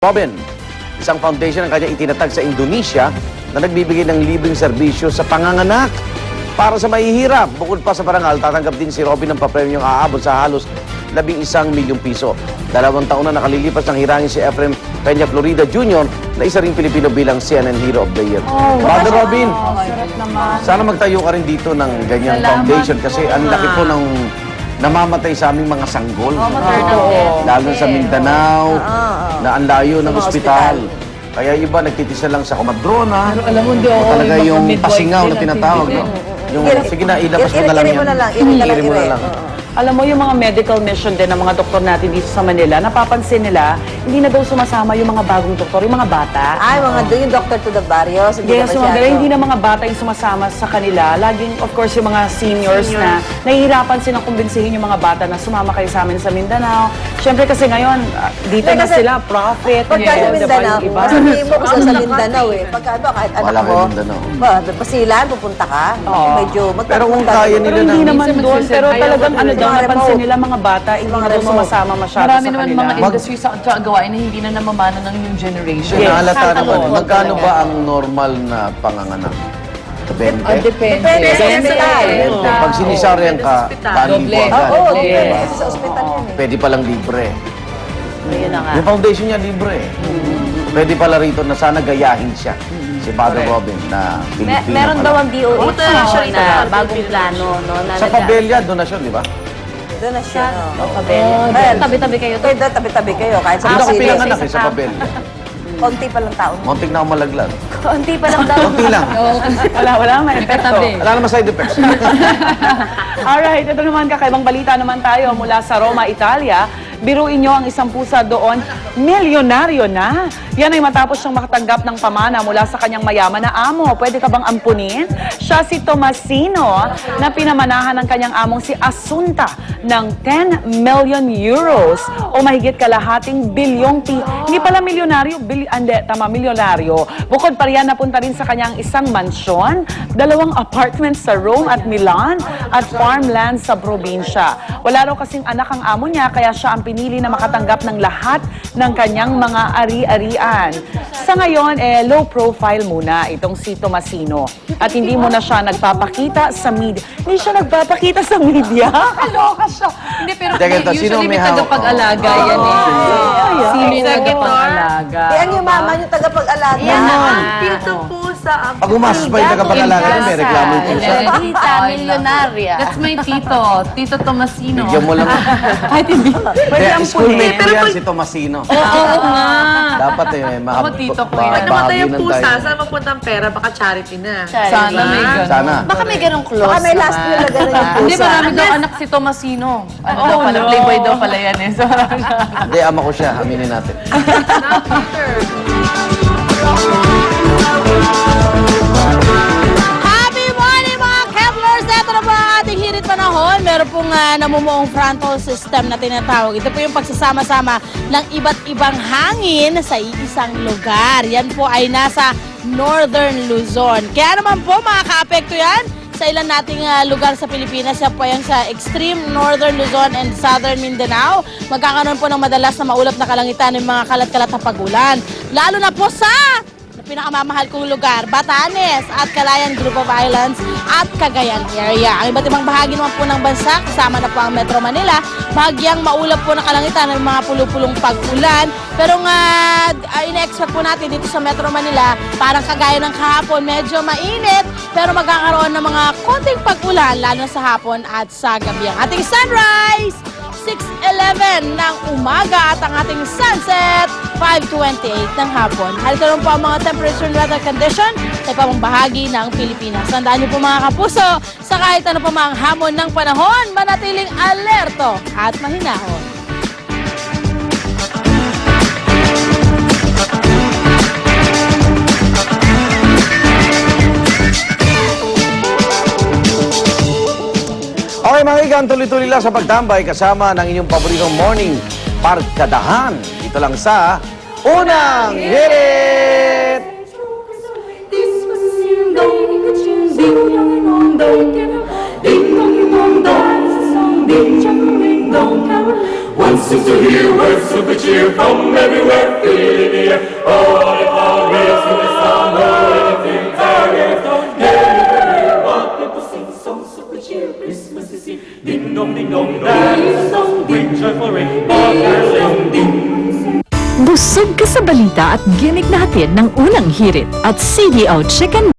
Robin, isang foundation ang kanya itinatag sa Indonesia na nagbibigay ng libreng serbisyo sa panganganak para sa mahihirap. Bukod pa sa parangal, tatanggap din si Robin ng papremyong aabot sa halos 11 milyong piso. 2 taon na nakalilipas ng hirangin si Efrem Peña Florida Jr. na isa ring Pilipino bilang CNN Hero of the Year. Brother Robin, sana magtayo ka rin dito ng ganyang foundation kasi ang laki po ng namamatay sa aming mga sanggol. Lalo sa Mindanao, na ang layo ng ospital. Kaya iba nagtitisa lang sa komadrona. Alam mo, o talaga yung pasingaw na tinatawag. No? Yung, sige na, ilabas mo na lang yan. Iiri mo na lang. Alam mo, yung mga medical mission din ng mga doktor natin dito sa Manila, napapansin nila, hindi na daw sumasama yung mga bagong doktor, yung mga bata. Ay, mga doon yung doctor to the barrios. Yes, hindi na mga bata yung sumasama sa kanila. Laging, of course, yung mga seniors na nahihirapan silang kumbinsihin yung mga bata na sumama kayo sa amin sa Mindanao. Siyempre kasi ngayon, dito na sila, profit. Pagka sa Mindanao, sabihin mo kasi sa Mindanao eh. Pagka ano, kahit anak Wala mo, kayo Mindanao. Pasilan, pupunta ka. Medyo Pero kung kaya nila Pero hindi na... naman doon. Pero talagang ano daw, napansin nila mga bata, hindi na daw sumasama masyado Marami sa naman kanila. mga industry sa gawain na hindi na namamana ng new generation. Naalata naman, magkano ba ang normal na panganganak? 20? Depende sa ospital. Pag sinisaryan ka, kalibo agad. Oo, Diba? kasi sa ospital yan eh. Pwede palang libre. Ayun na nga. Yung foundation niya libre. Pwede pala rito na sana gayahin siya. Si Father Robin na Pilipino. Meron daw ang DOH na ito. bagong plano, no? Na Sa Pabella, donasyon, di ba? Doon na siya. Tabi-tabi kayo. Pwede tabi-tabi kayo kahit sa Hindi ako Basilis. pinanganak eh, sa Pabella. Konti pa lang taon. Muntik na ako malaglag. Konti pa lang daw. Konti lang. Wala, may epekto. Wala naman side effects. Alright, ito naman kakaibang balita naman tayo mula sa Roma, Italia. Biruin nyo ang isang pusa doon, milyonaryo na. Yan ay matapos siyang makatanggap ng pamana mula sa kanyang mayaman na amo. Pwede ka bang ampunin? Siya si Tomasino na pinamanahan ng kanyang among si Asunta ng 10 million euros o mahigit kalahating bilyong Hindi pala milyonaryo, milyonaryo. Bukod pa riyan, napunta rin sa kanyang isang mansyon, 2 apartments sa Rome at Milan at farmland sa probinsya. Wala raw kasing anak ang amo niya, kaya siya ang pinili na makatanggap ng lahat ng kanyang mga ari-arian. Sa ngayon, low profile muna itong si Tomasino. At hindi mo na siya nagpapakita sa media. Hindi siya nagpapakita sa media. Kaloka siya. Hindi, pero Teka, sino usually may may tagapag-alaga yan eh. Sino yung tagapag-alaga? Yan yung mama yung tagapag-alaga. Yan na. Tito Pusa. Pag umasas pa yung tagapag-alaga, may reklamo yung pusa. Tita, milyonarya. That's my tito. Tito Tomasino. Bigyan mo lang. Kahit hindi. Pwede Kaya ang schoolmate ko yan si Tomasino. Oo nga. Dapat Ako tito ko yun. bahagi Namatay yung ng pusa, tayo. saan magpunta ang pera? Baka charity na. Sana may ganun. Sana. Baka may ganong close Baka may last will na gano'n yung Hindi, pusa. marami daw anak si Tomasino. Ano daw pala, playboy daw pala yan eh. So, Hindi, ama ko siya. Aminin natin. Happy morning mga Kevlers! Ito na po ang ating hirit panahon. Meron pong namumuong frontal system na tinatawag. Ito po yung pagsasama-sama ng iba't ibang hangin sa isang lugar. Yan po ay nasa Northern Luzon. Kaya naman po makaka-apekto yan sa ilan nating lugar sa Pilipinas. Yan po yung sa extreme Northern Luzon and Southern Mindanao. Magkakaroon po ng madalas na maulap na kalangitan ng mga kalat-kalat na pag-ulan. Lalo na po sa pinakamamahal kong lugar, Batanes at Calayan Group of Islands at Cagayan area. Ang iba't ibang bahagi naman po ng bansa, kasama na po ang Metro Manila, bahagyang maulap po na kalangitan ng mga pulupulong pag-ulan. Pero nga, ina-expect po natin dito sa Metro Manila, parang kagaya ng kahapon, medyo mainit, pero magkakaroon ng mga konting pag-ulan, lalo sa hapon at sa gabi. Ang ating sunrise, 6:11 ng umaga at ang ating sunset, 5:28 ng hapon. Halito rin po ang mga temperature and weather condition sa ibang bahagi ng Pilipinas. Tandaan niyo po mga kapuso, sa kahit ano pa mga hamon ng panahon, manatiling alerto at mahinahon. Okay mga kaigan, tuloy-tuloy lang sa pagtambay kasama ng inyong paboritong morning Barkadahan. Dito lang sa Unang Hirit! One super here, word super cheer from everywhere, feel it in the air. Oh, what a power is in the sound of everything. Target, don't get it. Want people sing songs super cheer. Christmas is here. Ding dong, that is a song. Bring joyful rain, all caroling, ding. Busog ka sa balita at ginig na hatid ng unang hirit at CDO Chicken